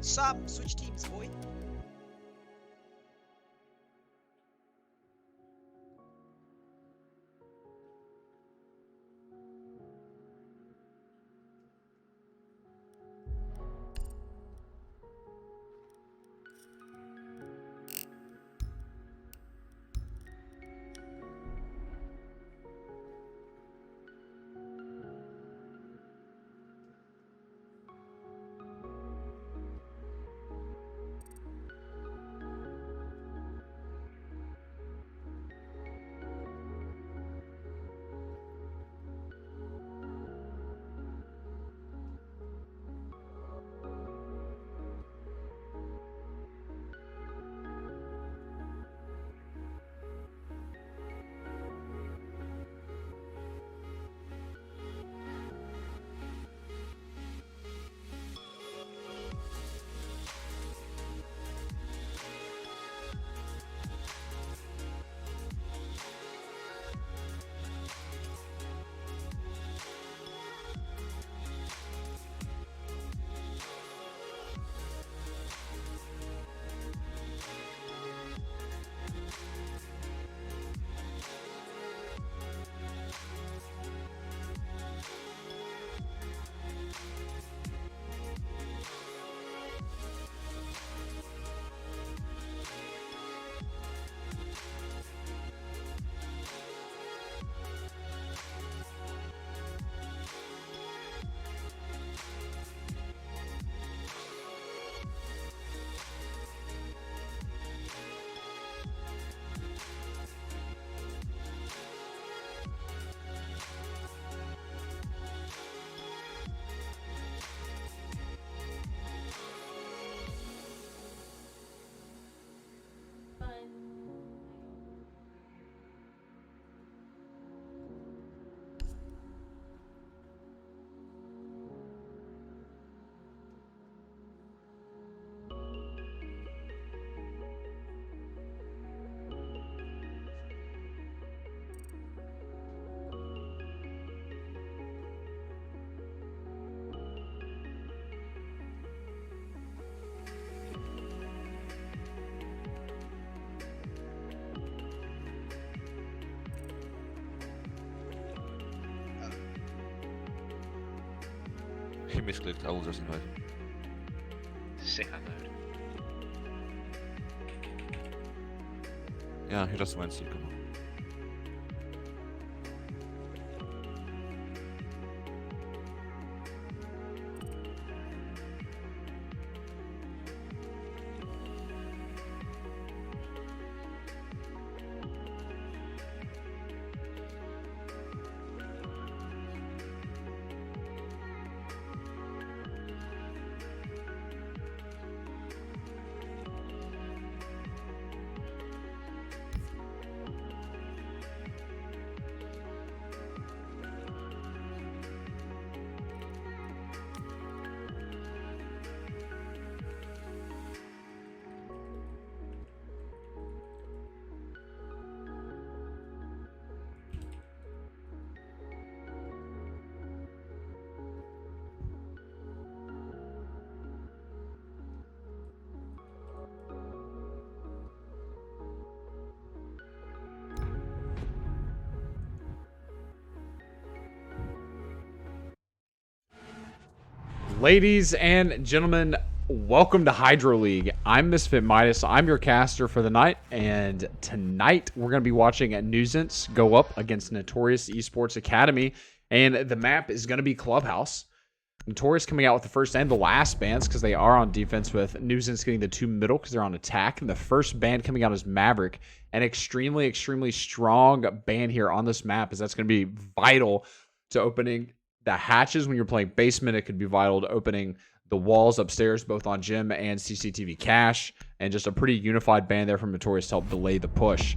Sup? Switch teams, boy. He misclicked Ultra's invite. Second node. Yeah, he just went Sigma. Ladies and gentlemen, welcome to Hydro League. I'm Misfit Midas. I'm your caster for the night, and tonight we're going to be watching Zense go up against Notorious eSports Academy, and the map is going to be Clubhouse. Notorious coming out with the first and the last bans because they are on defense, with Zense getting the two middle because they're on attack, and the first ban coming out is Maverick. An extremely, extremely strong ban here on this map, as that's going to be vital to opening the hatches when you're playing basement. It could be vital to opening the walls upstairs, both on gym and CCTV cache, and just a pretty unified ban there from Notorious to help delay the push.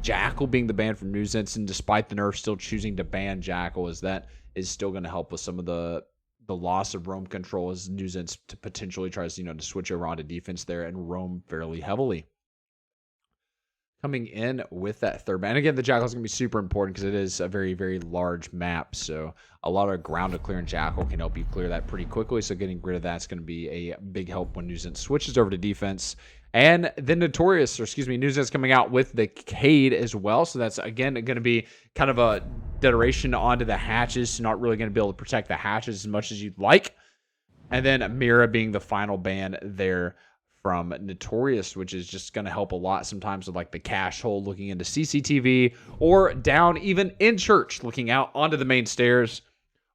Jackal being the ban from Zense, and despite the nerf, still choosing to ban Jackal, as that is still going to help with some of the loss of roam control, as Zense to potentially tries to switch over onto defense there and roam fairly heavily. coming in with that third man. And again, the Jackal is going to be super important because it is a very, very large map. So a lot of ground to clear, and Jackal can help you clear that pretty quickly. So getting rid of that's going to be a big help when Nuisance switches over to defense. And then Notorious, or excuse me, Nuisance coming out with the Cade as well. So that's, again, going to be kind of a deterioration onto the hatches. So not really going to be able to protect the hatches as much as you'd like. And then Mira being the final ban there from Notorious, which is just going to help a lot sometimes with like the cash hole looking into CCTV, or down even in church looking out onto the main stairs,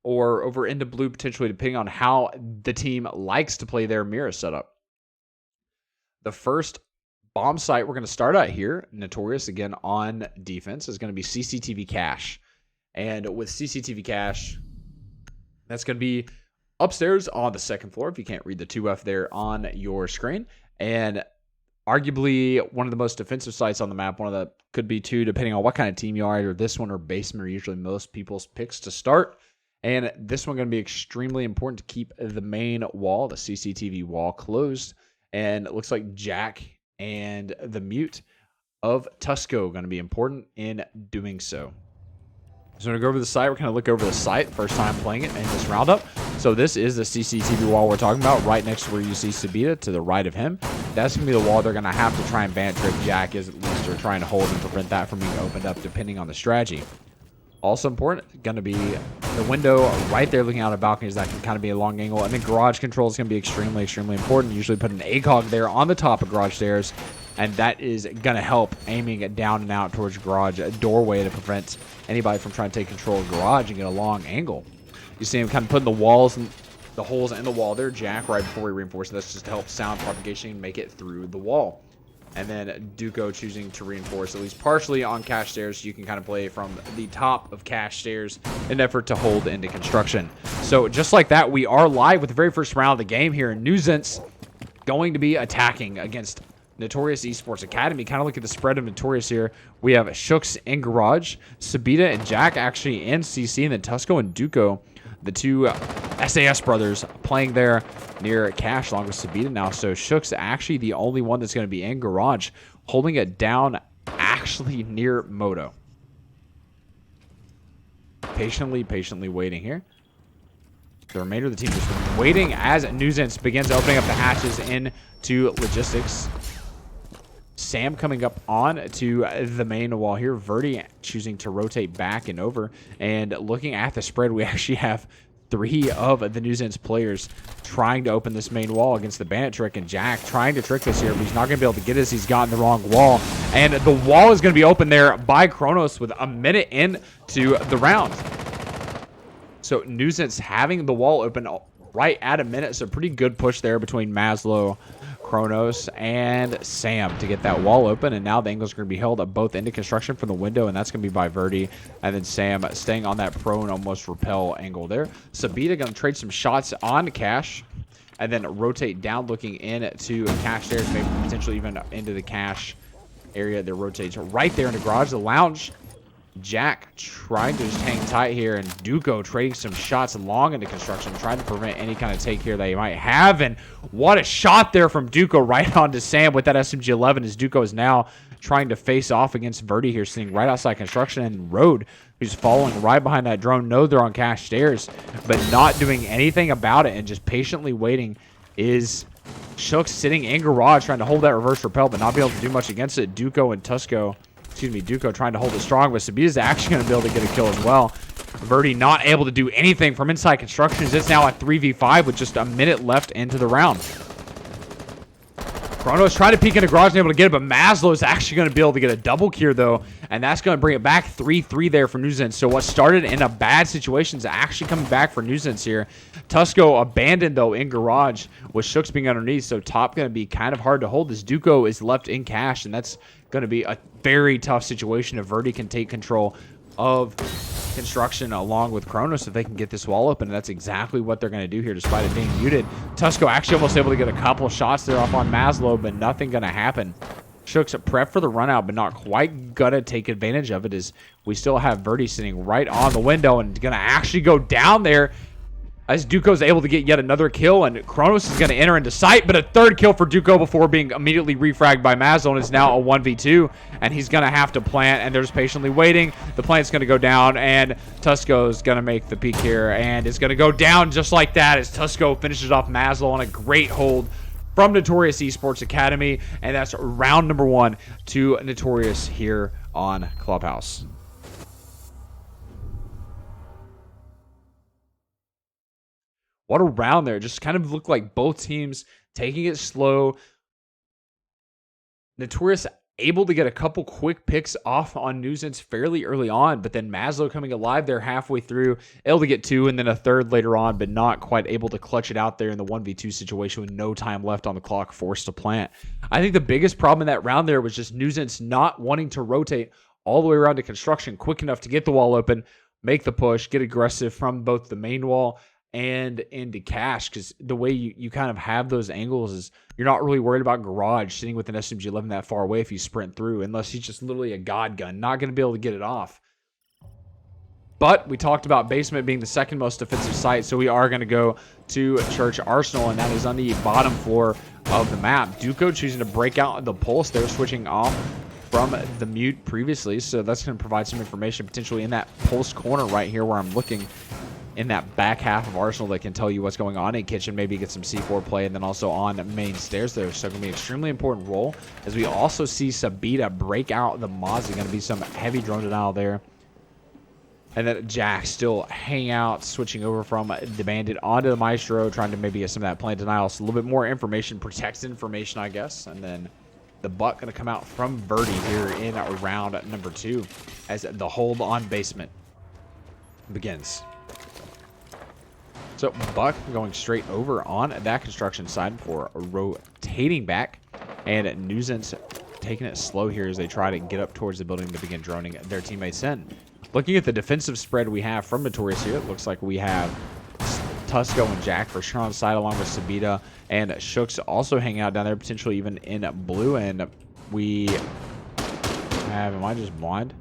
or over into blue potentially, depending on how the team likes to play their Mira setup. The first bomb site we're going to start out here, Notorious again on defense, is going to be CCTV cache. And with CCTV cache, that's going to be upstairs on the second floor, if you can't read the 2F there on your screen. And arguably one of the most defensive sites on the map. One of the, could be two, depending on what kind of team you are. Either this one or basement are usually most people's picks to start. And this one going to be extremely important to keep the main wall, the CCTV wall, closed. And it looks like Jack and the mute of Tusco going to be important in doing so. So we're going to go over the site. We're going to look over the site. First time playing it in this roundup. So this is the CCTV wall we're talking about, right next to where you see Sabita to the right of him. That's going to be the wall they're going to have to try and ban trick Jack, is at least, or trying to hold and prevent that from being opened up depending on the strategy. Also important, going to be the window right there looking out of balconies. That can kind of be a long angle. And then garage control is going to be extremely, extremely important. Usually put an ACOG there on the top of garage stairs. And that is going to help aiming it down and out towards garage doorway to prevent anybody from trying to take control of garage and get a long angle. You see him kind of putting the walls and the holes in the wall there, Jack, right before we reinforce it. That's just to help sound propagation and make it through the wall. And then Duco choosing to reinforce at least partially on cache stairs, so you can kind of play from the top of cache stairs in an effort to hold into construction. So just like that, we are live with the very first round of the game here. Nuisance going to be attacking against Notorious Esports Academy. Kind of look at the spread of Notorious here. We have Shooks in garage, Sabita and Jack actually in CC, and then Tusco and Duco, the two SAS brothers, playing there near cache along with Sabita now. So Shooks actually the only one that's going to be in garage, holding it down actually near Moto. Patiently waiting here. The remainder of the team just waiting as Nuisance begins opening up the hatches into logistics. Sam coming up on to the main wall here. Verdi choosing to rotate back and over. And looking at the spread, we actually have 3 of the Nuisance players trying to open this main wall against the Bandit Trick. And Jack trying to trick this here, but he's not going to be able to get this. He's gotten the wrong wall. And the wall is going to be open there by Kronos with a minute into the round. So Nuisance having the wall open right at a minute. So pretty good push there between Maslow, Kronos, and Sam to get that wall open. And now the angles are going to be held at both into construction from the window, and that's going to be by Verdi. And then Sam staying on that prone, almost repel angle there. Sabita going to trade some shots on cache, and then rotate down looking in to cache stairs, maybe potentially even into the cache area that rotates right there in the garage. The lounge, Jack trying to just hang tight here, and Duco trading some shots long into construction, trying to prevent any kind of take here that he might have. And what a shot there from Duco right onto Sam with that SMG-11, as Duco is now trying to face off against Verdi here, sitting right outside construction, and Road, who's following right behind that drone. Know they're on cache stairs, but not doing anything about it and just patiently waiting is Shooks sitting in garage trying to hold that reverse repel, but not be able to do much against it. Duco trying to hold it strong, but Sabita's actually going to be able to get a kill as well. Verdi not able to do anything from inside construction. It's now at 3v5 with just a minute left into the round. Kronos trying to peek into garage and able to get it, but Maslow is actually going to be able to get a double kill though, and that's going to bring it back 3-3 there for Nuisance. So what started in a bad situation is actually coming back for Nuisance here. Tusco abandoned though in garage with Shooks being underneath, so top going to be kind of hard to hold as Duco is left in cache, and that's going to be a very tough situation if Verdi can take control of construction along with Kronos if they can get this wall open, and that's exactly what they're going to do here despite it being muted. Tusco actually almost able to get a couple shots there off on Maslow, but nothing going to happen. Shooks prep for the run out, but not quite going to take advantage of it, as we still have Verdi sitting right on the window and going to actually go down there as Duco's able to get yet another kill, and Kronos is going to enter into sight, but a third kill for Duco before being immediately refragged by Mazlo, and is now a 1v2, and he's going to have to plant, and they're just patiently waiting. The plant's going to go down, and Tusco's going to make the peek here, and it's going to go down just like that as Tusco finishes off Mazlo on a great hold from Notorious eSports Academy, and that's round number 1 to Notorious here on Clubhouse. What a round there. Just kind of looked like both teams taking it slow. Notorious able to get a couple quick picks off on Zense fairly early on, but then Mazlo coming alive there halfway through, able to get 2 and then a third later on, but not quite able to clutch it out there in the 1v2 situation with no time left on the clock, forced to plant. I think the biggest problem in that round there was just Zense not wanting to rotate all the way around to construction quick enough to get the wall open, make the push, get aggressive from both the main wall and into cash, because the way you kind of have those angles is you're not really worried about Garage sitting with an SMG-11 that far away if you sprint through, unless he's just literally a god gun, not going to be able to get it off. But we talked about basement being the second most defensive site, so we are going to go to Church Arsenal, and that is on the bottom floor of the map. Duco choosing to break out the pulse. They're switching off from the mute previously, so that's going to provide some information potentially in that pulse corner right here where I'm looking in that back half of Arsenal that can tell you what's going on in kitchen, maybe get some C4 play, and then also on main stairs there. So going to be an extremely important role as we also see Sabita break out the mods. There's going to be some heavy drone denial there. And then Jack still hang out, switching over from the Bandit onto the Maestro, trying to maybe get some of that plant denial. So a little bit more information, protects information, I guess. And then the butt going to come out from Verdi here in round number 2 as the hold on basement begins. So Buck going straight over on that construction side for rotating back, and Zense taking it slow here as they try to get up towards the building to begin droning their teammates in. Looking at the defensive spread we have from Notorious here, it looks like we have Tusco and Jack for sure on the side, along with Sabita and Shooks also hanging out down there, potentially even in blue. And we have, am I just blind?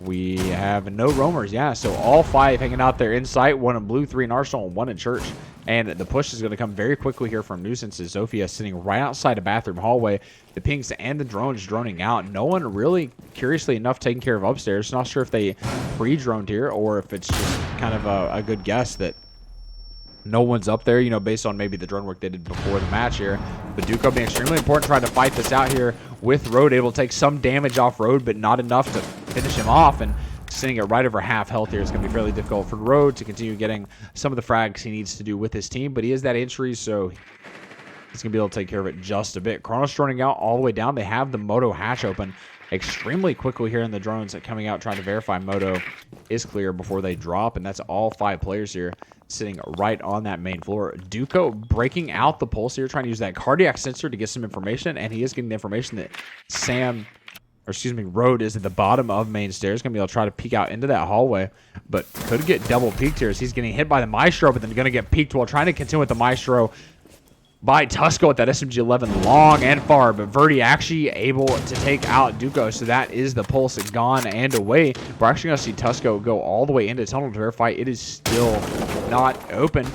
We have no roamers, yeah. So all 5 hanging out there in sight. 1 in blue, 3 in Arsenal, and 1 in Church. And the push is going to come very quickly here from Zense. Zofia sitting right outside a bathroom hallway. The pings and the drones droning out. No one really, curiously enough, taking care of upstairs. Not sure if they pre-droned here or if it's just kind of a good guess that no one's up there, you know, based on maybe the drone work they did before the match here. But Duco being extremely important, trying to fight this out here with Road, able to take some damage off Road, but not enough to finish him off. And sitting at right over half health here is going to be fairly difficult for Road to continue getting some of the frags he needs to do with his team. But he is that injury, so he's going to be able to take care of it just a bit. Kronos droning out all the way down. They have the Moto hatch open extremely quickly here, in the drones that coming out trying to verify Moto is clear before they drop. And that's all 5 players here sitting right on that main floor. Duco breaking out the pulse here, trying to use that cardiac sensor to get some information, and he is getting the information that Road is at the bottom of main stairs. Gonna be able to try to peek out into that hallway, but could get double peeked here as he's getting hit by the Maestro, but then gonna get peeked while trying to continue with the Maestro by Tusco at that SMG-11 long and far, but Verdi actually able to take out Duco, so that is the pulse gone and away. We're actually going to see Tusco go all the way into tunnel to verify. It is still not open.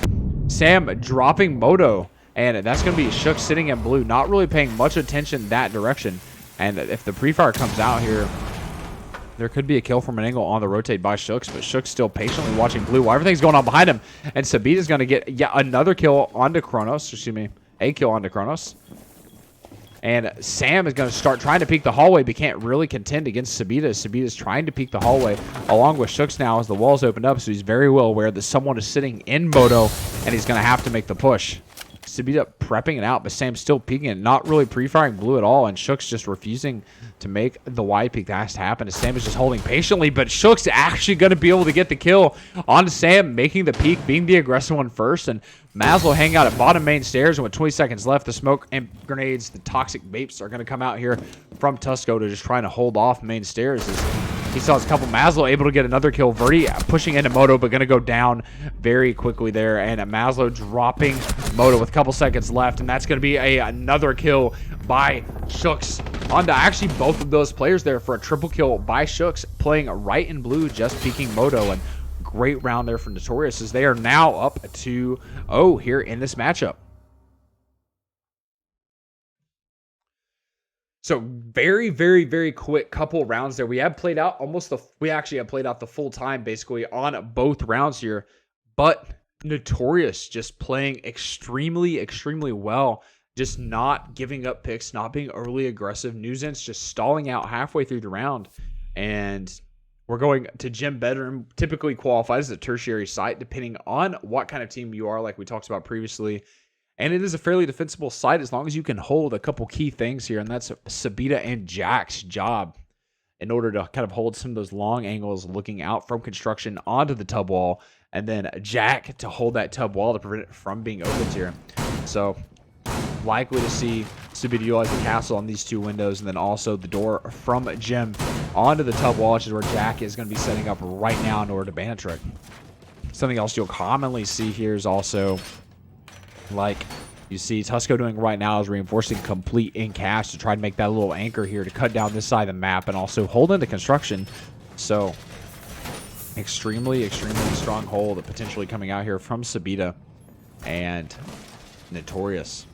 Sam dropping Moto, and that's going to be Shook sitting in blue, not really paying much attention that direction. And if the pre-fire comes out here, there could be a kill from an angle on the rotate by Shooks, but Shooks still patiently watching blue while everything's going on behind him. And Sabita's going to get yet another kill onto Kronos. Excuse me, a kill onto Kronos. And Sam is going to start trying to peek the hallway, but can't really contend against Sabita. Sabita's trying to peek the hallway along with Shooks now as the walls opened up, so he's very well aware that someone is sitting in Moto, and he's going to have to make the push. Sabita prepping it out, but Sam's still peeking it, not really pre-firing blue at all, and Shook's just refusing to make the wide peek. That has to happen. Sam is just holding patiently, but Shook's actually going to be able to get the kill on Sam, making the peek, being the aggressive one first, and Maslow hang out at bottom main stairs, and with 20 seconds left, the smoke and grenades, the toxic vapes are going to come out here from Tusco to just trying to hold off main stairs. He saw his couple. Maslow able to get another kill. Verdi pushing into Moto, but going to go down very quickly there. And Maslow dropping Moto with a couple seconds left. And that's going to be another kill by Shooks onto actually both of those players there for a triple kill by Shooks, playing right in blue, just peeking Moto. And great round there for Notorious as they are now up 2-0 here in this matchup. So very, very, very quick couple rounds there. We actually have played out the full time basically on both rounds here, but Notorious just playing extremely, extremely well. Just not giving up picks, not being overly aggressive. Zense just stalling out halfway through the round. And we're going to gym bedroom. Typically qualifies as a tertiary site depending on what kind of team you are, like we talked about previously. And it is a fairly defensible site as long as you can hold a couple key things here. And that's Sabita and Jack's job in order to kind of hold some of those long angles looking out from construction onto the tub wall. And then Jack to hold that tub wall to prevent it from being opened here. So likely to see Sabita utilize the castle on these two windows. And then also the door from Gym onto the tub wall, which is where Jack is going to be setting up right now in order to ban a trick. Something else you'll commonly see here is also, like you see Tusco doing right now, is reinforcing complete in cash to try and make that little anchor here to cut down this side of the map and also hold into construction. So extremely, extremely strong hold potentially coming out here from Sabita and Notorious.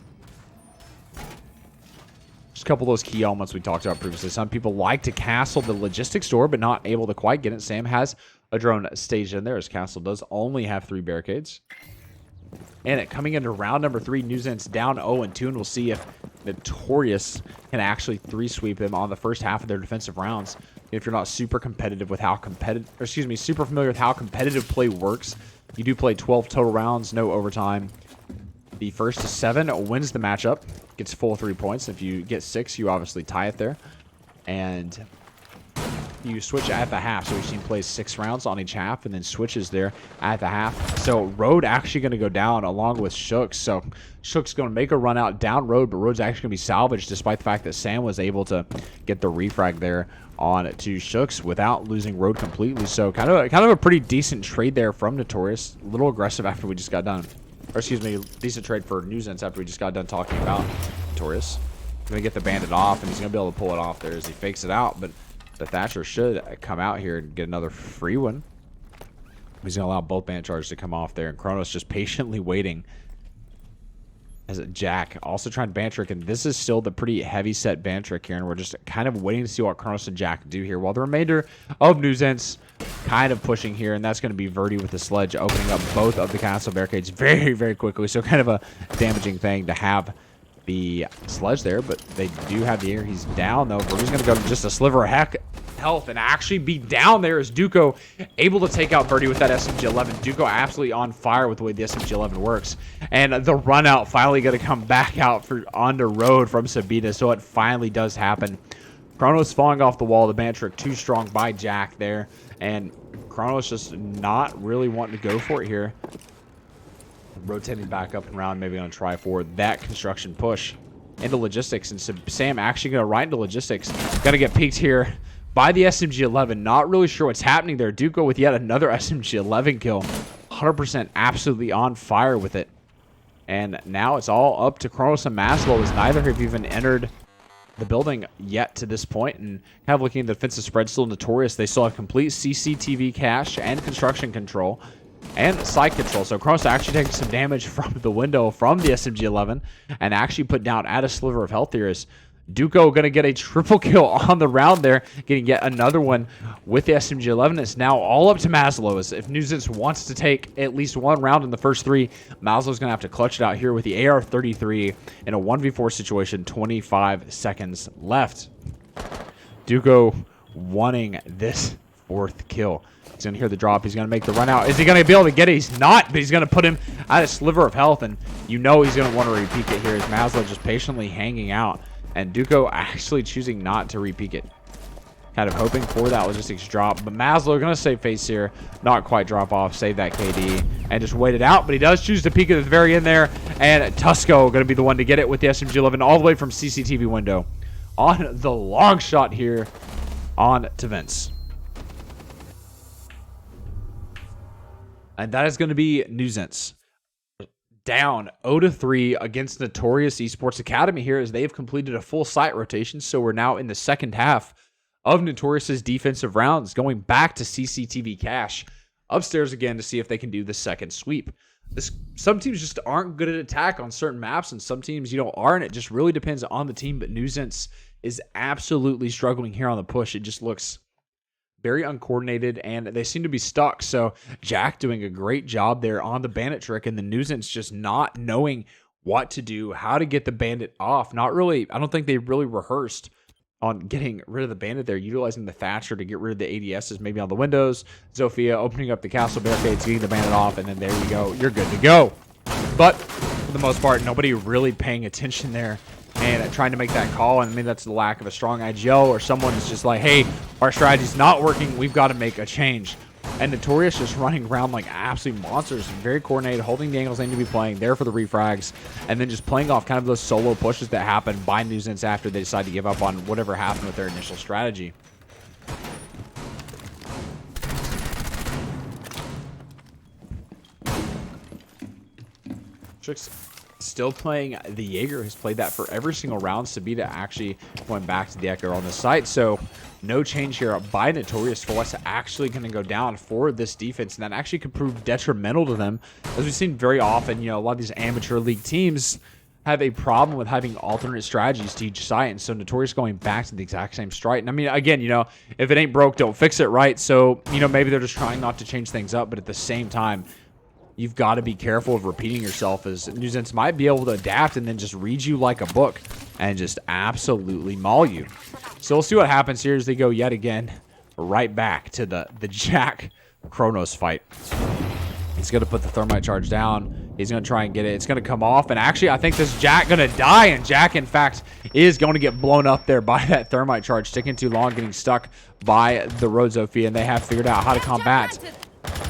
Just a couple of those key elements we talked about previously. Some people like to castle the logistics door, but not able to quite get it. Sam has a drone staged in there. His castle does only have 3 barricades. And coming into round number 3, Zense down 0-2, and we'll see if Notorious can actually 3-sweep them on the first half of their defensive rounds. If you're not super competitive with how super familiar with how competitive play works, you do play 12 total rounds, no overtime. The first to 7 wins the matchup, gets full 3 points. If you get 6, you obviously tie it there. And you switch at the half. So each team plays 6 rounds on each half and then switches there at the half. So Road actually going to go down along with Shooks. So Shooks going to make a run out down Road, but Road's actually going to be salvaged despite the fact that Sam was able to get the refrag there on to Shooks without losing Road completely. So kind of a pretty decent trade there from Notorious. A little aggressive after we just got done. Or excuse me, decent trade for Zense after we just got done talking about Notorious. Going to get the bandit off, and he's going to be able to pull it off there as he fakes it out, but the Thatcher should come out here and get another free one. He's going to allow both bandit charges to come off there, and Kronos just patiently waiting as Jack also trying to ban trick, and this is still the pretty heavy set ban trick here, and we're just kind of waiting to see what Kronos and Jack do here, while the remainder of Zense kind of pushing here, and that's going to be Verdi with the sledge opening up both of the castle barricades very, very quickly. So kind of a damaging thing to have the sledge there, but they do have the air. He's down though. Verdi's going to go to just a sliver of health and actually be down there as Duco able to take out Verdi with that SMG-11. Duco absolutely on fire with the way the SMG-11 works. And the run out finally going to come back out onto Road from Sabita, so it finally does happen. Kronos falling off the wall. The ban trick too strong by Jack there. And Kronos just not really wanting to go for it here. Rotating back up and around, maybe going to try for that construction push into logistics. And Sam actually going to right into logistics. Going to get peeked here by the SMG-11. Not really sure what's happening there. Duco with yet another SMG-11 kill. 100% absolutely on fire with it. And now it's all up to Kronos and Maslow, as neither have even entered the building yet to this point. And kind of looking at the defensive spread, still Notorious. They still have complete CCTV cache and construction control and side control. So Kronos actually taking some damage from the window from the SMG-11 and actually put down at a sliver of health here. Is Duco going to get a triple kill on the round there, getting yet another one with the SMG-11. It's now all up to Maslow. If Zense wants to take at least one round in the first 3, Maslow's going to have to clutch it out here with the AR-33 in a 1v4 situation. 25 seconds left. Duco wanting this 4th kill. He's going to hear the drop. He's going to make the run out. Is he going to be able to get it? He's not, but he's going to put him at a sliver of health, and you know he's going to want to repeat it here as Maslow just patiently hanging out. And Duco actually choosing not to repeat it. Kind of hoping for that logistics drop. But Maslow going to save face here. Not quite drop off. Save that KD. And just wait it out. But he does choose to peek at the very end there. And Tusco going to be the one to get it with the SMG-11 all the way from CCTV window. On the long shot here on to Vince. And that is going to be Zense. Down 0-3 against Notorious Esports Academy here as they have completed a full site rotation. So we're now in the second half of Notorious's defensive rounds, going back to CCTV cache. upstairs again to see if they can do the second sweep. Some teams just aren't good at attack on certain maps, and some teams, aren't. It just really depends on the team, but Zense is absolutely struggling here on the push. It just looks very uncoordinated, and they seem to be stuck. So Jack doing a great job there on the bandit trick, and the Zense just not knowing what to do, how to get the bandit off. Not really, I don't think they really rehearsed on getting rid of the bandit there, utilizing the Thatcher to get rid of the ADSs maybe on the windows. Zofia opening up the castle barricades, getting the bandit off, and then there you go. You're good to go. But for the most part, nobody really paying attention there and trying to make that call. And I mean, that's the lack of a strong IGL, or someone is just like, hey, our strategy's not working. We've got to make a change. And Notorious just running around like absolute monsters, very coordinated, holding the angles they need to be playing, there for the refrags, and then just playing off kind of those solo pushes that happen by Zense after they decide to give up on whatever happened with their initial strategy. Tricks still playing the Jaeger, has played that for every single round. Sabita actually went back to the Echo on the site, so no change here by Notorious for what's actually going to go down for this defense, and that actually could prove detrimental to them, as we've seen very often. A lot of these amateur league teams have a problem with having alternate strategies to each site, and so Notorious going back to the exact same strike. And I mean, again, if it ain't broke, don't fix it, right? So, maybe they're just trying not to change things up, but at the same time, you've got to be careful of repeating yourself, as Zense might be able to adapt and then just read you like a book and just absolutely maul you. So we'll see what happens here as they go yet again right back to the Jack Kronos fight. He's going to put the thermite charge down. He's going to try and get it. It's going to come off. And actually, I think this Jack going to die. And Jack, in fact, is going to get blown up there by that thermite charge. Taking too long, getting stuck by the Road Zofia. And they have figured out how to combat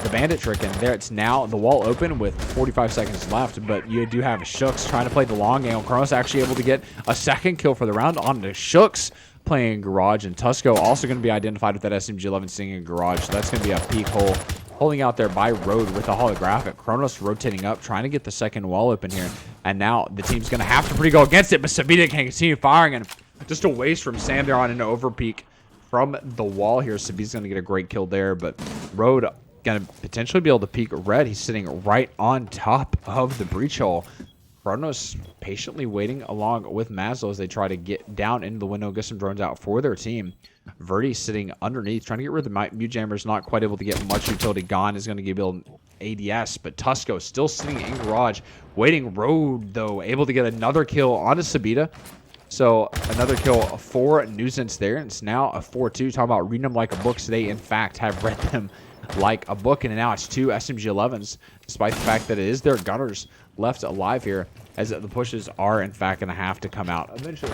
the bandit trick, and there it's now the wall open with 45 seconds left, but you do have Shooks trying to play the long game. Kronos actually able to get a second kill for the round on the Shooks playing Garage, and Tusco also going to be identified with that SMG-11 sitting in Garage, so that's going to be a peek hole holding out there by Road with a holographic. Kronos rotating up, trying to get the second wall open here, and now the team's going to have to go against it, but Sabita can continue firing, and just a waste from Sam there on an overpeak from the wall here. Sabita's going to get a great kill there, but Road going to potentially be able to peek red. He's sitting right on top of the breach hole. Kronos patiently waiting along with Maslow as they try to get down into the window, get some drones out for their team. Verdi sitting underneath, trying to get rid of the mute jammers, not quite able to get much utility. Gone is going to give build ADS, but Tusco still sitting in Garage, waiting. Road, though, able to get another kill onto Sabita. So another kill for Zense there. It's now a 4-2. Talking about reading them like a book. So they, in fact, have read them like a book, and now it's two SMG-11s, despite the fact that it is their gunners left alive here, as the pushes are, in fact, going to have to come out eventually.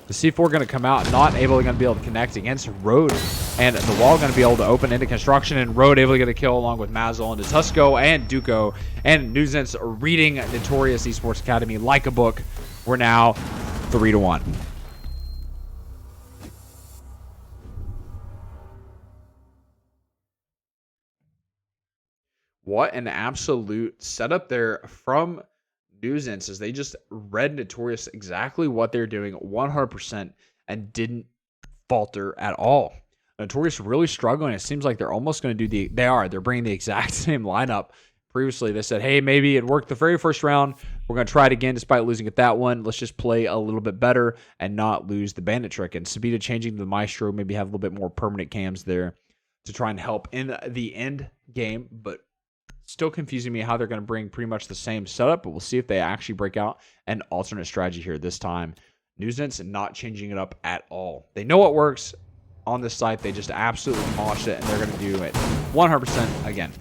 The C4 going to come out, not able to be able to connect against Road, and the wall going to be able to open into construction, and Road able to get a kill along with Mazel into Tusco and Duco, and Zense reading Notorious eSports Academy like a book. We're now 3-1. What an absolute setup there from Zense, as they just read Notorious exactly what they're doing 100% and didn't falter at all. Notorious really struggling. It seems like they're almost going to do they're bringing the exact same lineup. Previously, they said, hey, maybe it worked the very first round. We're going to try it again despite losing at that one. Let's just play a little bit better and not lose the bandit trick. And Sabita changing to the Maestro, maybe have a little bit more permanent cams there to try and help in the end game, but still confusing me how they're going to bring pretty much the same setup, but we'll see if they actually break out an alternate strategy here this time. Zense not changing it up at all. They know what works on this site. They just absolutely demolished it, and they're going to do it 100% again.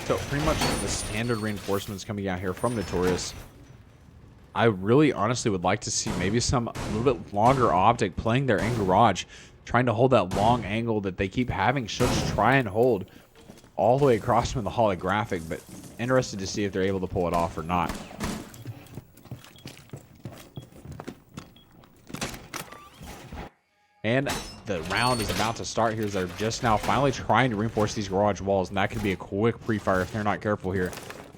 So pretty much the standard reinforcements coming out here from Notorious. I really honestly would like to see maybe some a little bit longer optic playing there in Garage, trying to hold that long angle that they keep having Shooks try and hold all the way across from the holographic, but interested to see if they're able to pull it off or not. And the round is about to start here as they're just now finally trying to reinforce these garage walls, and that could be a quick pre-fire if they're not careful here.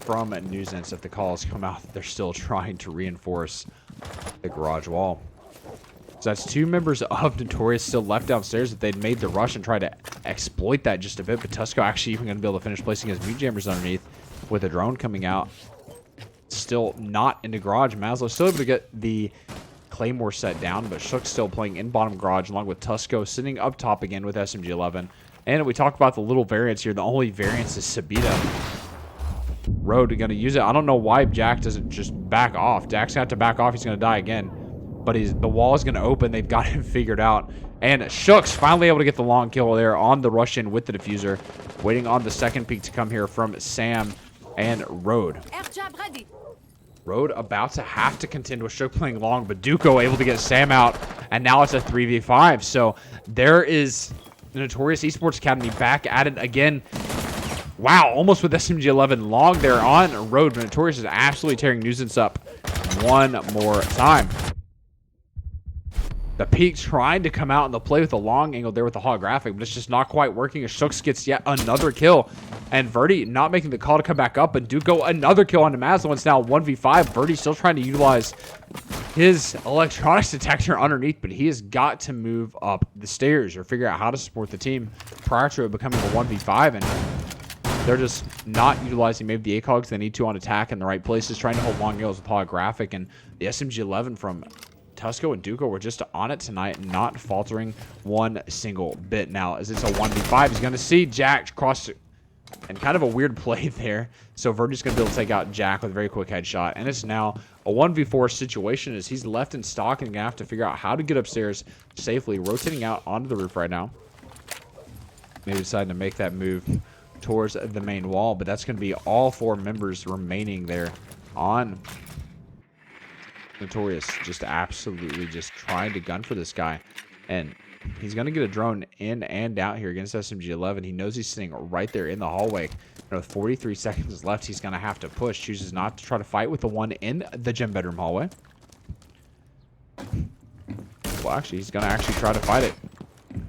from Zense if the calls come out that they're still trying to reinforce the garage wall. So that's 2 members of Notorious still left downstairs that they'd made the rush and tried to exploit that just a bit. But Tusco actually even going to be able to finish placing his mute jammers underneath with a drone coming out. Still not in the garage. Maslow still able to get the Claymore set down, but Shook's still playing in bottom garage along with Tusco sitting up top again with SMG-11. And we talk about the little variants here. The only variance is Sabita. Road going to use it. I don't know why Jack doesn't just back off. Jack's going to have to back off. He's going to die again. But the wall is going to open. They've got him figured out. And Shook's finally able to get the long kill there on the rush in with the diffuser. Waiting on the second peek to come here from Sam and Road. Road about to have to contend with Shook playing long, but Duco able to get Sam out. And now it's a 3v5. So there is the Notorious Esports Academy back at it again. Wow, almost with SMG-11 long there on Road. Notorious is absolutely tearing Zense up one more time. The peak trying to come out in the play with the long angle there with the holographic, but it's just not quite working as Shooks gets yet another kill. And Verdi not making the call to come back up, and Duco another kill onto Maslow. It's now 1v5. Verdi still trying to utilize his electronics detector underneath, but he has got to move up the stairs or figure out how to support the team prior to it becoming a 1v5. And they're just not utilizing maybe the ACOGs they need to on attack in the right places, trying to hold long angles with holographic. And the SMG-11 from Tusco and Duco were just on it tonight, not faltering one single bit. Now, as it's a 1v5, he's going to see Jack cross and kind of a weird play there. So Verdi's going to be able to take out Jack with a very quick headshot. And it's now a 1v4 situation as he's left in stock and going to have to figure out how to get upstairs safely, rotating out onto the roof right now. Maybe deciding to make that move towards the main wall, but that's going to be all 4 members remaining there on Notorious, just absolutely just trying to gun for this guy. And he's going to get a drone in and out here against SMG-11. He knows he's sitting right there in the hallway. And with 43 seconds left, he's going to have to push. Chooses not to try to fight with the one in the gym bedroom hallway. Well, actually, he's going to actually try to fight it.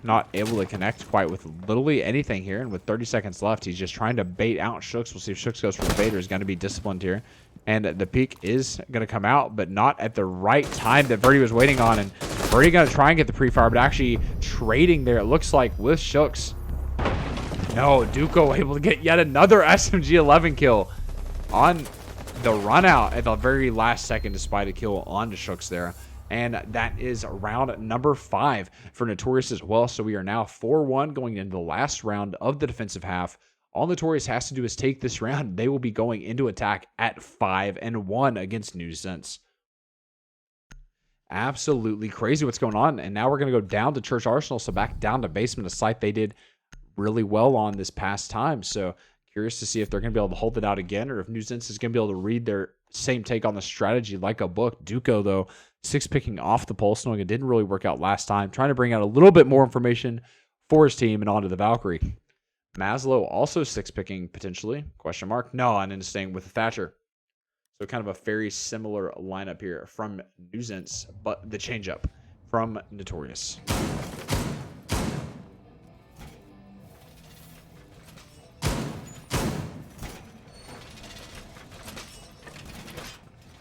Not able to connect quite with literally anything here. And with 30 seconds left, he's just trying to bait out Shooks. We'll see if Shooks goes for the bait or is going to be disciplined here. And the peak is going to come out, but not at the right time that Verdi was waiting on. And Verdi going to try and get the pre-fire, but actually trading there, it looks like, with Shooks. No, Duco able to get yet another SMG-11 kill on the run out at the very last second, despite a kill onto Shooks there. And that is round number 5 for Notorious as well. So we are now 4-1 going into the last round of the defensive half. All Notorious has to do is take this round. They will be going into attack at 5-1 against Zense. Absolutely crazy what's going on. And now we're going to go down to Church Arsenal. So back down to basement, a site they did really well on this past time. So curious to see if they're going to be able to hold it out again, or if Zense is going to be able to read their same take on the strategy like a book. Duco, though, 6 picking off the pulse, knowing it didn't really work out last time. Trying to bring out a little bit more information for his team and onto the Valkyrie. Maslow also 6 picking potentially, question mark. No, and then staying with Thatcher. So kind of a very similar lineup here from Zense, but the change up from Notorious.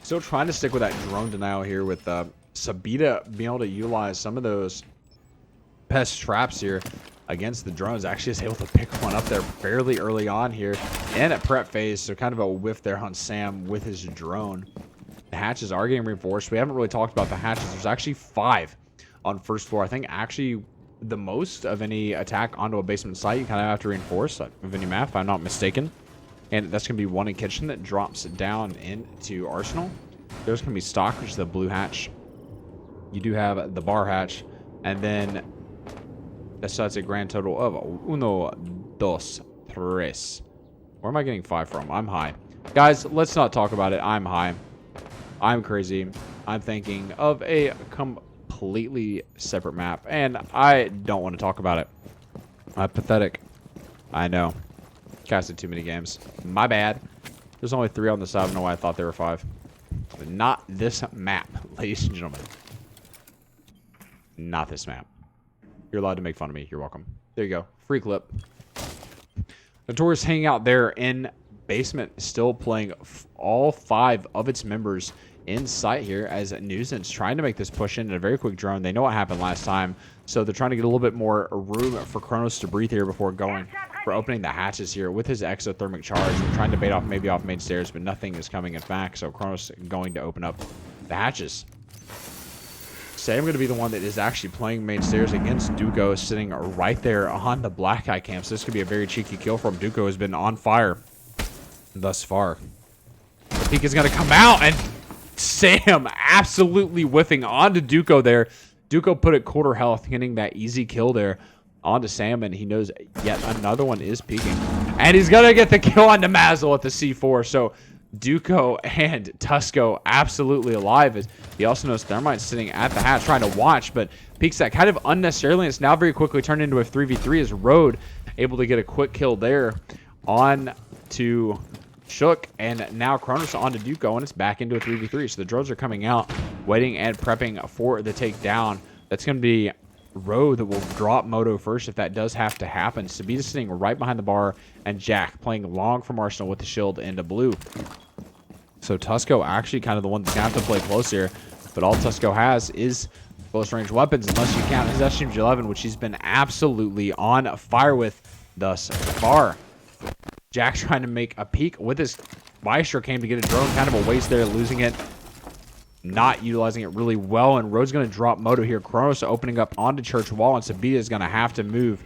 Still trying to stick with that drone denial here with Sabita being able to utilize some of those pest traps here against the drones. Actually is able to pick one up there fairly early on here and at prep phase. So kind of a whiff there on Sam with his drone. The hatches are getting reinforced. We haven't really talked about the hatches. There's actually 5 on first floor. I think actually the most of any attack onto a basement site you kind of have to reinforce of any map, if I'm not mistaken. And that's going to be 1 in kitchen that drops down into Arsenal. There's going to be stock, which is the blue hatch. You do have the bar hatch. And then that's a grand total of 1, 2, 3. Where am I getting 5 from? I'm high. Guys, let's not talk about it. I'm high. I'm crazy. I'm thinking of a completely separate map. And I don't want to talk about it. I'm pathetic. I know. Casted too many games. My bad. There's only 3 on the side. I don't know why I thought there were 5. But not this map, ladies and gentlemen. Not this map. You're allowed to make fun of me. You're welcome. There you go. Free clip. Notorious hanging out there in Basement still playing all 5 of its members in sight here as Nuisance trying to make this push in a very quick drone. They know what happened last time, so they're trying to get a little bit more room for Kronos to breathe here before going for opening the hatches here with his exothermic charge. They're trying to bait off maybe off main stairs, but nothing is coming in fact, so Kronos going to open up the hatches. Sam going to be the one that is actually playing main stairs against Duco, sitting right there on the black eye camp. So this could be a very cheeky kill from Duco. Has been on fire thus far. The peak is going to come out, and Sam absolutely whiffing onto Duco there. Duco put at quarter health, getting that easy kill there onto Sam, and he knows yet another one is peeking. And he's going to get the kill onto Mazel at the C4. So Duco and Tusco absolutely alive. As he also knows Thermite's sitting at the hatch trying to watch, but peeks that kind of unnecessarily. And it's now very quickly turned into a 3v3 as Road able to get a quick kill there on to Shook, and now Kronos onto Duco, and it's back into a 3v3. So the drones are coming out, waiting and prepping for the takedown. That's going to be Road that will drop Moto first if that does have to happen. Sabita sitting right behind the bar, and Jack playing long from Arsenal with the shield into blue. So Tusco actually kind of the one that's going to have to play close here, but all Tusco has is close range weapons, unless you count his SMG-11, which he's been absolutely on fire with thus far. Jack trying to make a peek with his Maestro came to get a drone, kind of a waste there, losing it. Not utilizing it really well, and Road's going to drop Moto here. Kronos opening up onto Church Wall, and Sabita is going to have to move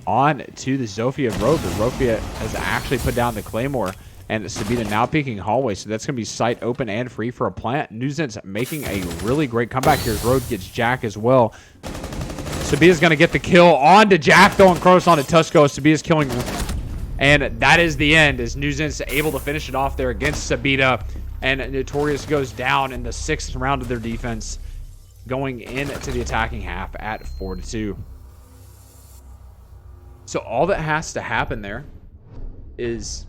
on to the Zofia of Road, but Zofia has actually put down the Claymore, and Sabita now peeking hallway, so that's going to be sight open and free for a plant. Nuisance making a really great comeback here. Road gets Jack as well. Sabita's going to get the kill onto Jack, throwing Kronos onto Tusco. Sabita's killing, and that is the end, as Nuisance able to finish it off there against Sabita. And Notorious goes down in the 6th round of their defense, going into the attacking half at 4-2. So all that has to happen there is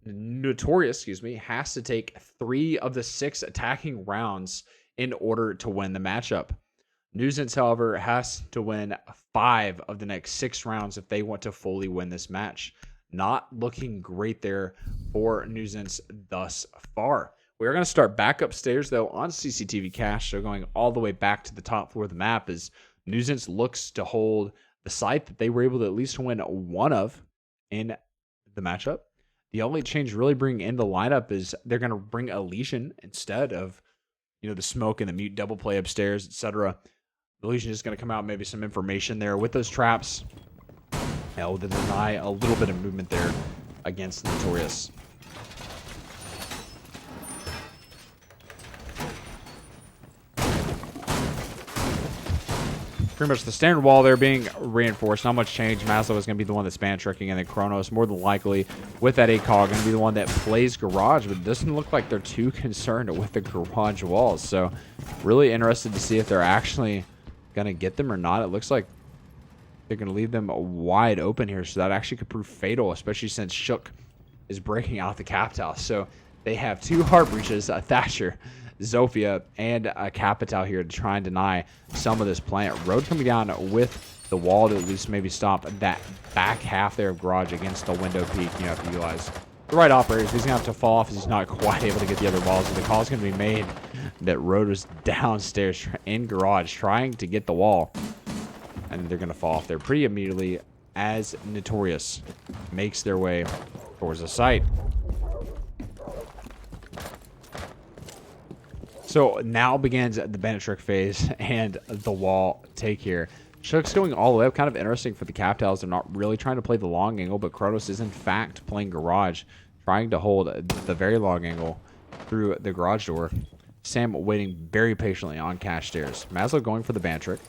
Notorious, has to take 3 of the 6 attacking rounds in order to win the matchup. Nuisance, however, has to win 5 of the next 6 rounds if they want to fully win this match. Not looking great there for Nuisance thus far. We're going to start back upstairs, though, on CCTV Cache. So going all the way back to the top floor of the map as Nuisance looks to hold the site that they were able to at least win one of in the matchup. The only change really bringing in the lineup is they're going to bring Elysian instead of, the smoke and the mute double play upstairs, etc. Elysian is going to come out, maybe some information there with those traps. Now, to deny a little bit of movement there against Notorious. Pretty much the standard wall there being reinforced. Not much change. Maslow is going to be the one that's span tricking, and then Kronos, more than likely, with that ACOG, going to be the one that plays garage, but it doesn't look like they're too concerned with the garage walls. So, really interested to see if they're actually going to get them or not. It looks like they're going to leave them wide open here, so that actually could prove fatal, especially since Shook is breaking out the Capital. So they have 2 heart breaches, Thatcher, Zofia, and a Capital here to try and deny some of this plant. Road coming down with the wall to at least maybe stop that back half there of garage against the window peak. You have to utilize the right operators. He's going to have to fall off as he's not quite able to get the other walls. And the call is going to be made that Road was downstairs in garage trying to get the wall. And they're going to fall off there pretty immediately as Notorious makes their way towards the site. So now begins the bandit trick phase and the wall take here. Shook's going all the way up. Kind of interesting for the Capitals. They're not really trying to play the long angle, but Kronos is in fact playing garage, trying to hold the very long angle through the garage door. Sam waiting very patiently on cash stairs. Maslow going for the band trick.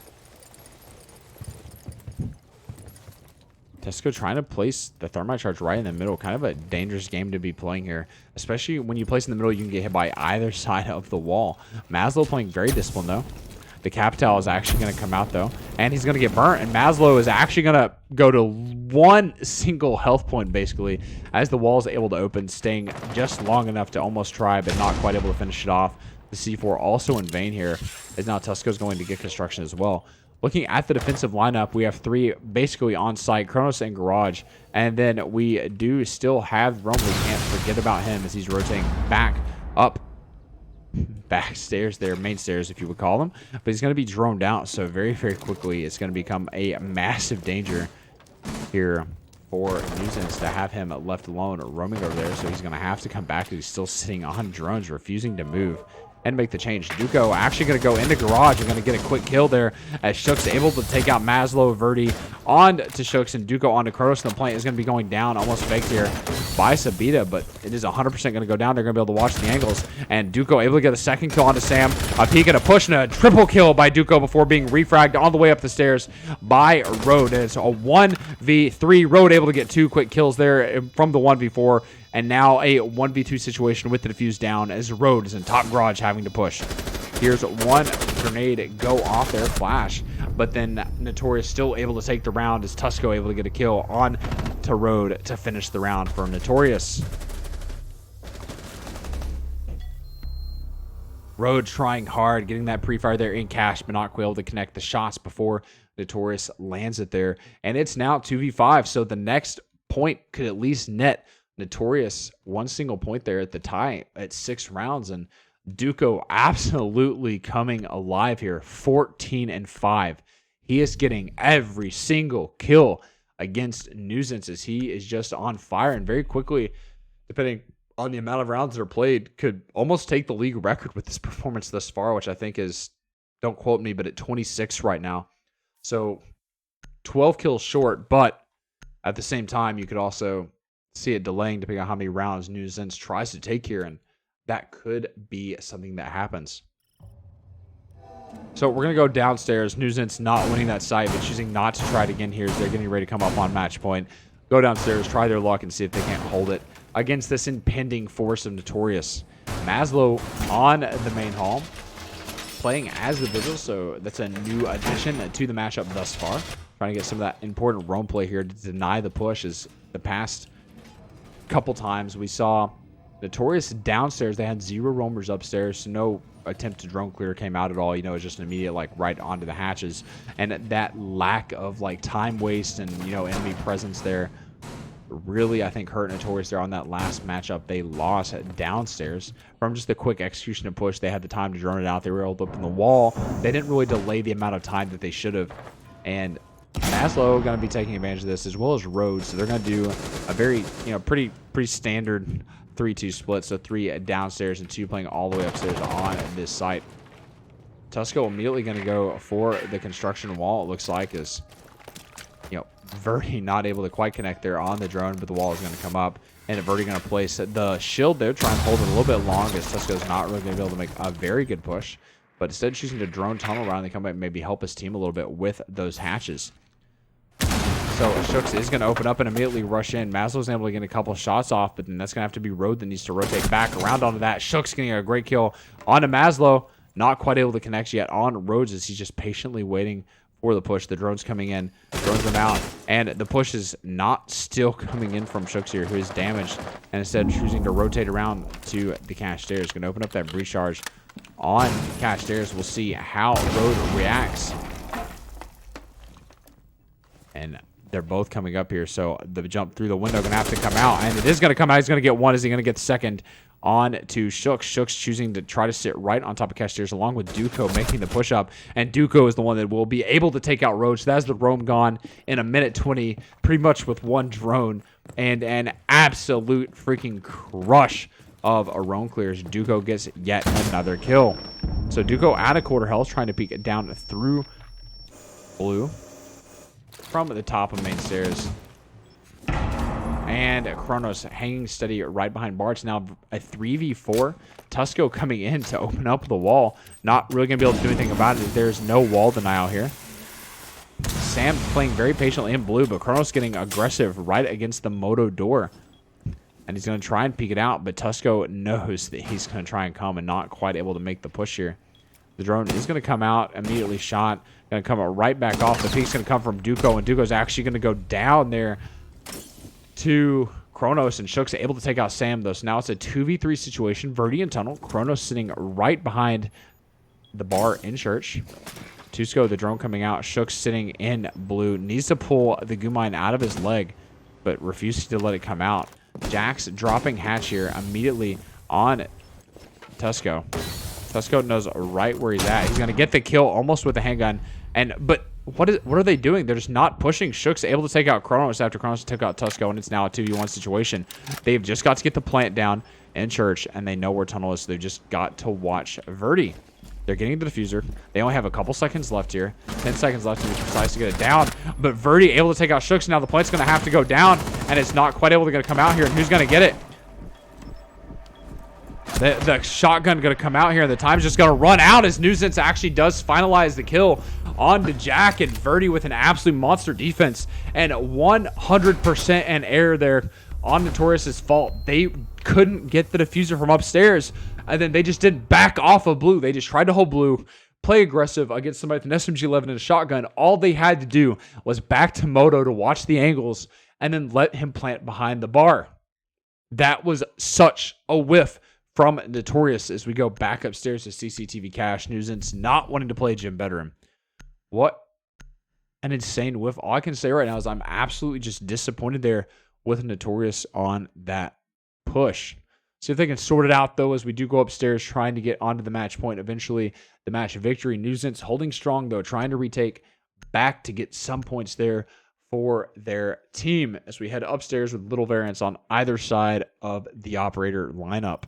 Tesco trying to place the thermite charge right in the middle. Kind of a dangerous game to be playing here. Especially when you place in the middle, you can get hit by either side of the wall. Maslow playing very disciplined, though. The Capital is actually going to come out, though. And he's going to get burnt. And Maslow is actually going to go to 1 single health point, basically, as the wall is able to open, staying just long enough to almost try, but not quite able to finish it off. The C4 also in vain here, as now Tusco's going to get construction as well. looking at the defensive lineup, we have 3 basically on site, Kronos and Garage. And then we do still have Rome. We can't forget about him as he's rotating back up. Back stairs there, main stairs if you would call them. But he's going to be droned out. So very, very quickly, it's going to become a massive danger here for Nuisance to have him left alone or roaming over there. So he's going to have to come back. He's still sitting on drones, refusing to move and make the change. Duco actually going to go into Garage and going to get a quick kill there as Shook's able to take out Maslow, Verdi on to Shooks, and Duco onto Kronos. And the plant is going to be going down almost faked here by Sabita, but it is 100% going to go down. They're going to be able to watch the angles, and Duco able to get a second kill onto Sam. A peek and a push and a triple kill by Duco before being refragged all the way up the stairs by Road. And it's a 1v3. Road able to get 2 quick kills there from the 1v4. And now a 1v2 situation with the defuse down as Road is in top Garage having to push. Here's one grenade go off there, flash. But then Notorious still able to take the round as Tusco able to get a kill on to Road to finish the round for Notorious. Road trying hard, getting that pre-fire there in cash, but not able to connect the shots before Notorious lands it there. And it's now 2v5, so the next point could at least net Notorious 1 single point there at the tie at 6 rounds, and Duco absolutely coming alive here, 14-5. He is getting every single kill against Nuisance as he is just on fire, and very quickly, depending on the amount of rounds that are played, could almost take the league record with this performance thus far, which I think is, don't quote me, but at 26 right now. So 12 kills short, but at the same time, you could also see it delaying depending on how many rounds Nuisance tries to take here, and that could be something that happens. So we're going to go downstairs. Nuisance not winning that site, but choosing not to try it again here as they're getting ready to come up on match point. Go downstairs, try their luck, and see if they can't hold it against this impending force of Notorious. Maslow on the main hall, playing as the Vigil, so that's a new addition to the matchup thus far. Trying to get some of that important roam play here to deny the push, as the past couple times we saw Notorious downstairs. They had 0 roamers upstairs, so no attempt to drone clear came out at all. You know, it's just an immediate like right onto the hatches, and that lack of like time waste and, you know, enemy presence there really, I think, hurt Notorious there on that last matchup. They lost downstairs from just the quick execution and push. They had the time to drone it out. They were able to open the wall. They didn't really delay the amount of time that they should have, and Maslow going to be taking advantage of this, as well as Rhodes. So they're going to do a very, you know, pretty standard 3-2 split. So 3 downstairs and 2 playing all the way upstairs on this site. Tusco immediately going to go for the construction wall, it looks like, is, you know, Verdi not able to quite connect there on the drone, but the wall is going to come up, and Verdi going to place the shield there, try and hold it a little bit long, as Tusco's not really going to be able to make a very good push, but instead choosing to drone tunnel around, they come back and maybe help his team a little bit with those hatches. So Shooks is going to open up and immediately rush in. Maslow's able to get a couple shots off, but then that's going to have to be Road that needs to rotate back around onto that. Shooks getting a great kill onto Maslow. Not quite able to connect yet on Rhodes as he's just patiently waiting for the push. The drone's coming in. Drones them out. And the push is not still coming in from Shooks here, who is damaged, and instead choosing to rotate around to the cash stairs. Going to open up that breach charge on cash stairs. We'll see how Road reacts. And they're both coming up here, so the jump through the window going to have to come out, and it is going to come out. He's going to get one. Is he going to get the second on to Shooks? Shooks choosing to try to sit right on top of Cashiers along with Duco making the push up, and Duco is the one that will be able to take out Roach. That's the roam gone in a minute 20, pretty much with 1 drone, and an absolute freaking crush of a roam clears. Duco gets yet another kill. So Duco at a quarter health, trying to peek it down through blue from the top of main stairs. And Kronos hanging steady right behind Bart's. Now a 3v4. Tusco coming in to open up the wall. Not really going to be able to do anything about it. There's no wall denial here. Sam playing very patiently in blue, but Kronos getting aggressive right against the moto door. And he's going to try and peek it out, but Tusco knows that he's going to try and come and not quite able to make the push here. The drone is going to come out, immediately shot. Going to come right back off. The peek's going to come from Duco, and Duco's actually going to go down there to Kronos, and Shooks able to take out Sam, though. So now it's a 2v3 situation. Verdi and Tunnel. Kronos sitting right behind the bar in church. Tusco, the drone coming out. Shook sitting in blue. Needs to pull the goo mine out of his leg, but refuses to let it come out. Jax dropping hatch here immediately on Tusco. Tusco knows right where he's at. He's going to get the kill almost with the handgun. But what are they doing? They're just not pushing. Shook's able to take out Kronos after Kronos took out Tusco, and it's now a 2v1 situation. They've just got to get the plant down in church, and they know where tunnel is, so they've just got to watch Verdi. They're getting the diffuser. They only have a couple seconds left here. 10 seconds left to be precise to get it down. But Verdi able to take out Shooks. Now the plant's going to have to go down, and it's not quite able to come out here. And who's going to get it? The shotgun going to come out here, and the time's just going to run out as Zense actually does finalize the kill on to Jack, and Verdi with an absolute monster defense and 100% an error there on Notorious's fault. They couldn't get the diffuser from upstairs, and then they just didn't back off of blue. They just tried to hold blue, play aggressive against somebody with an SMG-11 and a shotgun. All they had to do was back to Moto to watch the angles and then let him plant behind the bar. That was such a whiff from Notorious as we go back upstairs to CCTV cache. Zense not wanting to play Jim Bedroom. What an insane whiff. All I can say right now is I'm absolutely just disappointed there with Notorious on that push. See if they can sort it out, though, as we do go upstairs trying to get onto the match point. Eventually, the match victory. Zense holding strong, though, trying to retake back to get some points there for their team as we head upstairs with little variance on either side of the operator lineup.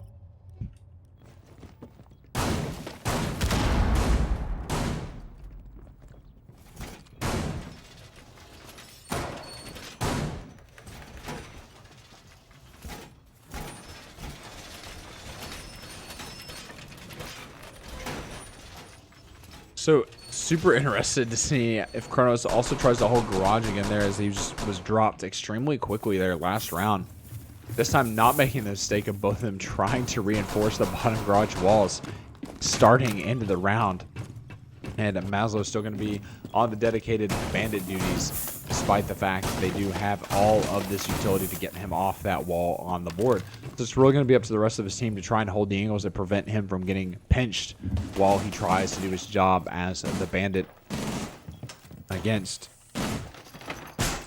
So super interested to see if Kronos also tries to hold garage again there, as he just was dropped extremely quickly there last round. This time not making the mistake of both of them trying to reinforce the bottom garage walls starting into the round. And Maslow's still going to be on the dedicated bandit duties, despite the fact that they do have all of this utility to get him off that wall on the board. So it's really going to be up to the rest of his team to try and hold the angles that prevent him from getting pinched while he tries to do his job as the bandit against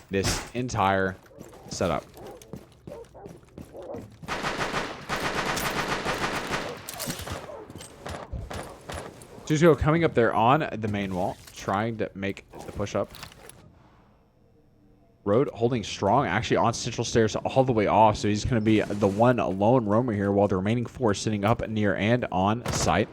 this entire setup. Tusco coming up there on the main wall, trying to make the push up. Road holding strong, actually on central stairs all the way off, so he's going to be the one lone roamer here, while the remaining four sitting up near and on site.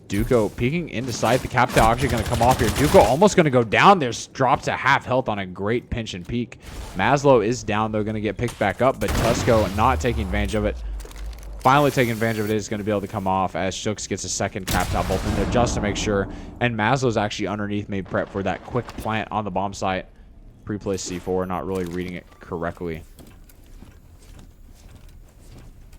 Duco peeking into sight. The cap tail actually going to come off here. Duco almost going to go down. There's dropped to half health on a great pinch and peek. Maslow is down, though, going to get picked back up, but Tusco not taking advantage of it. Finally taking advantage of it is going to be able to come off as Shooks gets a second cap top bolt in there just to make sure. And Maslow's actually underneath, made prep for that quick plant on the bomb site. Pre-placed C4, not really reading it correctly.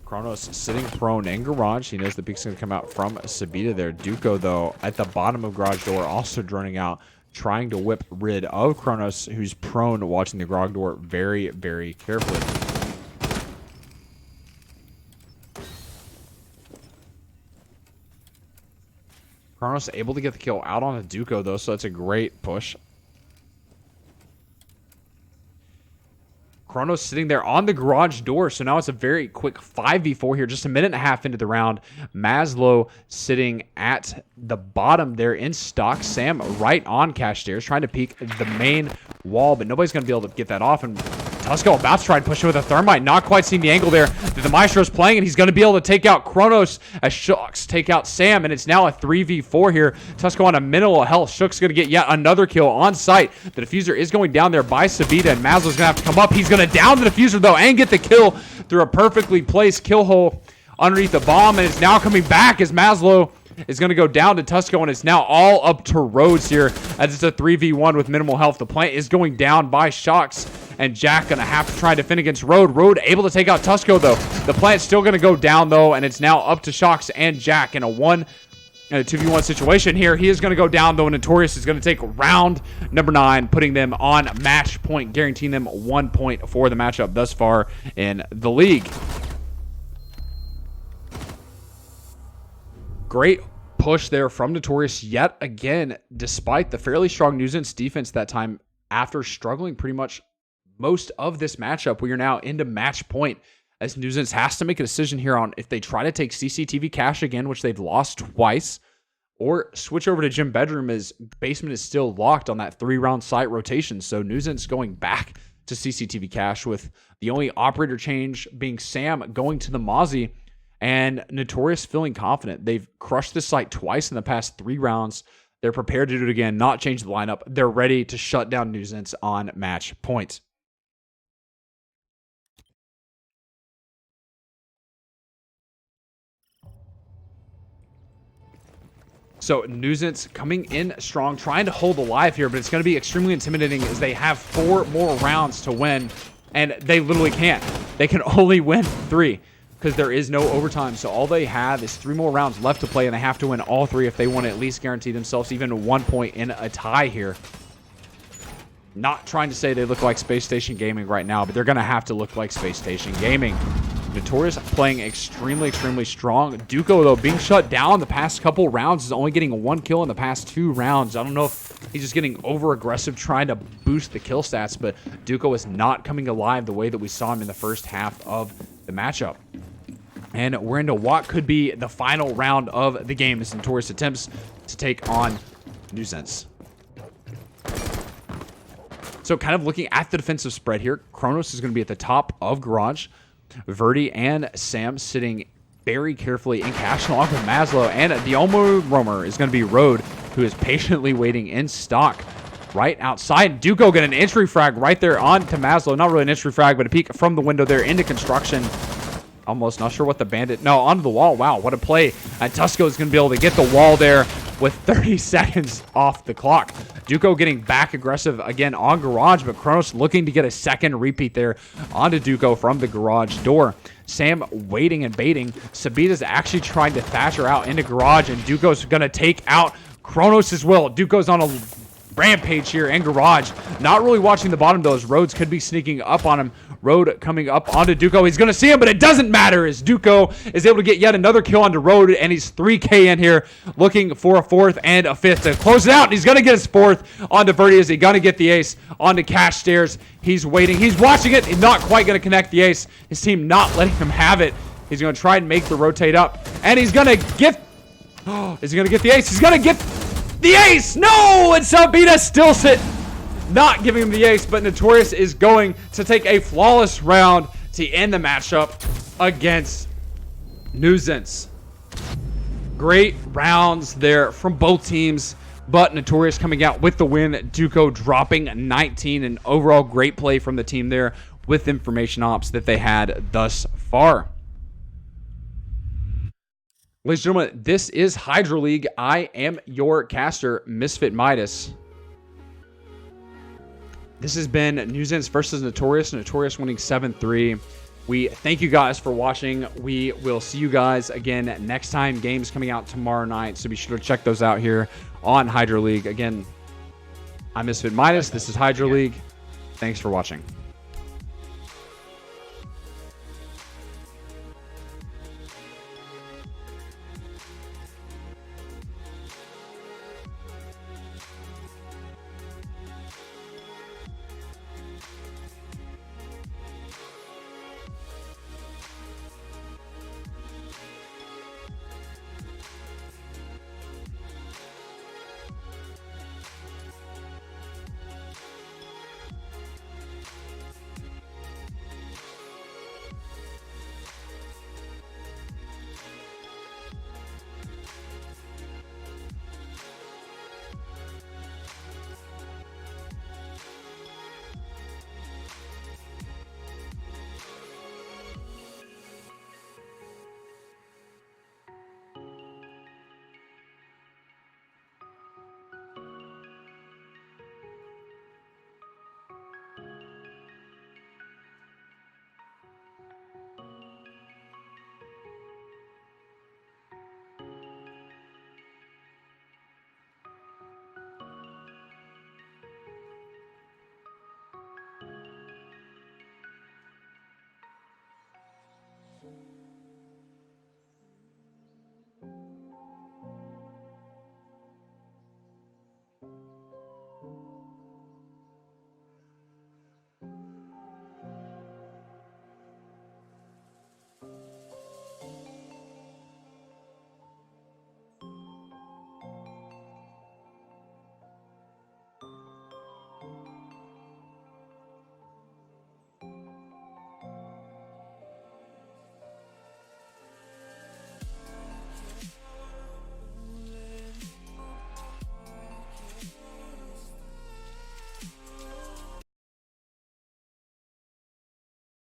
Kronos sitting prone in garage. He knows the peek's going to come out from Sabita there. Duco, though, at the bottom of garage door, also droning out, trying to whip rid of Kronos, who's prone, watching the garage door very, very carefully. Kronos able to get the kill out on a Duco, though, so that's a great push. Kronos sitting there on the garage door, so now it's a very quick 5v4 here, just a minute and a half into the round. Maslow sitting at the bottom there in stock. Sam right on cash stairs, trying to peek the main wall, but nobody's going to be able to get that off. And Tusco about to try and push it with a thermite. Not quite seeing the angle there that the Maestro's playing, and he's going to be able to take out Kronos as Shooks take out Sam, and it's now a 3v4 here. Tusco on a minimal health. Shooks going to get yet another kill on site. The diffuser is going down there by Sabita, and Maslow's going to have to come up. He's going to down the diffuser, though, and get the kill through a perfectly placed kill hole underneath the bomb, and it's now coming back as Maslow is going to go down to Tusco, and it's now all up to Rhodes here as it's a 3v1 with minimal health. The plant is going down by Shocks, and Jack going to have to try to defend against Road. Road able to take out Tusco, though. The plant's still going to go down, though, and it's now up to Shocks and Jack in a 2v1 situation here. He is going to go down, though, and Notorious is going to take round number 9, putting them on match point, guaranteeing them 1 point for the matchup thus far in the league. Great push there from Notorious yet again, despite the fairly strong Nuisance defense that time after struggling pretty much most of this matchup. We are now into match point as Nuisance has to make a decision here on if they try to take CCTV cash again, which they've lost twice, or switch over to Gym Bedroom as Basement is still locked on that 3-round site rotation. So Nuisance going back to CCTV cash with the only operator change being Sam going to the Mozzie, and Notorious feeling confident. They've crushed this site twice in the past 3 rounds. They're prepared to do it again, not change the lineup. They're ready to shut down Nuisance on match point. So Nuisance coming in strong, trying to hold alive here, but it's going to be extremely intimidating as they have 4 more rounds to win, and they literally can't. They can only win 3 because there is no overtime. So all they have is 3 more rounds left to play, and they have to win all 3 if they want to at least guarantee themselves even 1 point in a tie here. Not trying to say they look like Space Station Gaming right now, but they're going to have to look like Space Station Gaming. Notorious playing extremely, extremely strong. Duco, though, being shut down the past couple rounds, is only getting 1 kill in the past 2 rounds. I don't know if he's just getting over-aggressive trying to boost the kill stats, but Duco is not coming alive the way that we saw him in the first half of the matchup. And we're into what could be the final round of the game as Notorious attempts to take on Nuisance. So kind of looking at the defensive spread here, Kronos is going to be at the top of Garage. Verdi and Sam sitting very carefully in cash along with Maslow, and the only roamer is going to be Road, who is patiently waiting in stock right outside. Duco get an entry frag right there onto Maslow. Not really an entry frag, but a peek from the window there into construction. Almost not sure what the bandit... No, onto the wall. Wow, what a play. And Tusco is going to be able to get the wall there with 30 seconds off the clock. Duco getting back aggressive again on Garage, but Kronos looking to get a second repeat there onto Duco from the Garage door. Sam waiting and baiting. Sabita's actually trying to Thatcher out into Garage, and Duco's going to take out Kronos as well. Duco's on a rampage here in Garage. Not really watching the bottom, though, as Rhodes could be sneaking up on him. Road coming up onto Duco. He's going to see him, but it doesn't matter as Duco is able to get yet another kill onto Road, and he's 3K in here looking for a 4th and a 5th to close it out. And he's going to get his 4th onto Verdi. Is he going to get the ace onto Cash Stairs? He's waiting. He's watching it. He's not quite going to connect the ace. His team not letting him have it. He's going to try and make the rotate up, and he's going to get... Oh, is he going to get the ace? He's going to get the ace. No, and Sabita still not giving him the ace, but Notorious is going to take a flawless round to end the matchup against Nuisance. Great rounds there from both teams, but Notorious coming out with the win. Duco dropping 19, and overall great play from the team there with information ops that they had thus far. Ladies and gentlemen, this is Hydro League. I am your caster, Misfit Midas. This has been Nuisance versus Notorious. Notorious winning 7-3. We thank you guys for watching. We will see you guys again next time. Games coming out tomorrow night, so be sure to check those out here on Hydro League. Again, I'm Misfit Midas. This is Hydro League. Thanks for watching.